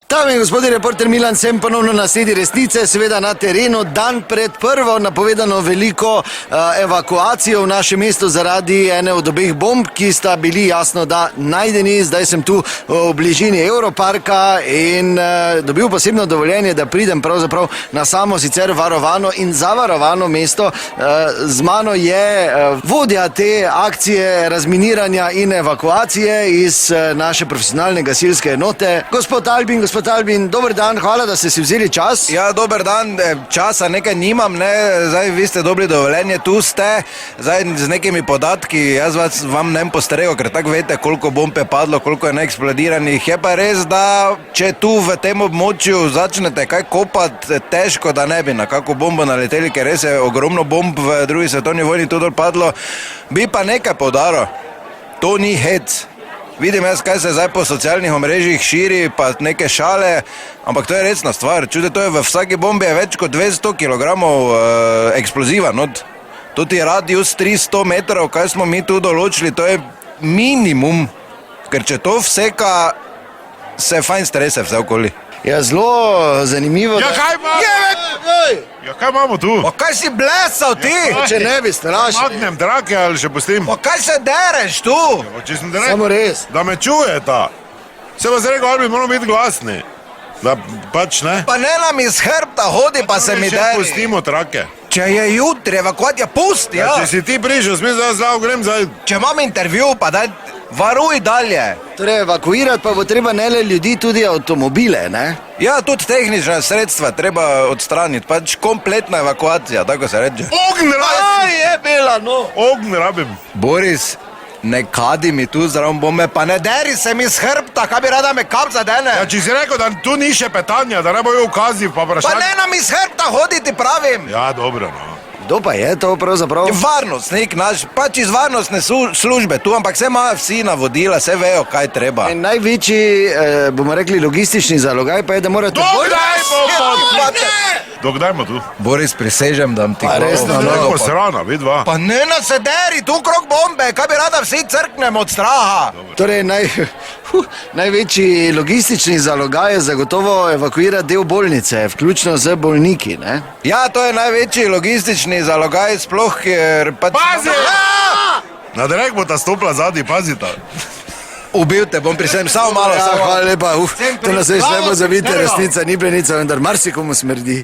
Dame in gospodje, reporter Milan, sem ponovno na sledi resnice, seveda na terenu, dan pred prvo napovedano veliko evakuacijo v našem mestu zaradi ene od obeh bomb, ki sta bili jasno, da najdeni. Zdaj sem tu v bližini Europarka in dobil posebno dovoljenje, da pridem pravzaprav na samo sicer varovano in zavarovano mesto. Z mano je vodja te akcije razminiranja in evakuacije iz naše profesionalne gasilske enote, gospod Albin, dober dan, hvala, da ste si vzeli čas. Ja, dober dan, časa nekaj nimam, ne, zdaj vi ste dobili dovoljenje, tu ste, zdaj z nekimi podatki, jaz vam ne postregel, ker tako veste, koliko bomb je padlo, koliko je neeksplodiranih. Je pa res, da če tu v tem območju začnete kaj kopati, težko, da ne bi na kako bombo naleteli, ker res je ogromno bomb v drugi svetovni vojni tu dol padlo. Bi pa nekaj poudaril, to ni hec. Vidim jaz, kaj se zdaj po socialnih omrežjih širi, pa neke šale, ampak to je resna stvar. Čude, to je v vsaki bombi je več kot 200 kg eksploziva. To ti je radius 300 metrov, kaj smo mi tu določili, to je minimum, ker če to vseka, se fajn strese vse okoli. Ja, zelo zanimivo. Ja, kaj imamo? Ja, kaj imamo tu? Pa kaj si blesal ti? Če ne bi strašil. Magnem drake ali še pustim? Pa kaj se dereš tu? Če sem te rekel, Samo res. da me čujeta. Se vas rekel, ali moramo biti glasni. Da pač ne. Pa ne nam iz hrbta hodi, pa se mi Še deri. pustimo trake. Če je jutri evakuacija, pusti, ja. Če si ti prišel, smisel, da zdaj grem zdaj. Če imam intervju, pa daj, varuj dalje. Torej, evakuirati pa bo treba ne le ljudi, tudi avtomobile, ne? Ja, tudi tehnična sredstva treba odstraniti, pač kompletna evakuacija, tako se reče. Ognj rabim! je bila, no! Ognj rabim! Boris, ne kadi mi tu zraven bombe, pa ne deri se mi z hrbta, kaj bi rada me kap zadene. Ja, če si rekel, da tu ni še petanja, da ne bojo ukazi pa Pa vprašanje. ne nam iz hrbta hoditi, pravim. Ja, dobro, no. Kdo pa je to pravzaprav? Varnostnik naš, pač iz varnostne službe tu, ampak vse imajo vsi navodila, vse vejo, kaj treba. En največji, bomo rekli, logistični zalogaj pa je, da morate... Dokdaj bomo tu? Dokdaj bomo tu? Boris, prisežem, da ti Pa res, no, Rekamo se rana, vidva. Pa ne nas se deri, tu krog bombe, kaj bi rada vsi crknemo od straha. Torej, največji logistični zalogaj je zagotovo evakuirati del bolnice, vključno z bolniki, ne? Ja, to je največji logistični zalogaj sploh, ker pač... Pazi! Na drek bo ta stopla zadnji, pazita. Ubil te bom, prisežem, samo malo, Ja, samo malo. hvala lepa, to nas več ne bo zavite, resnica ni plenica, vendar marsikomu smrdi.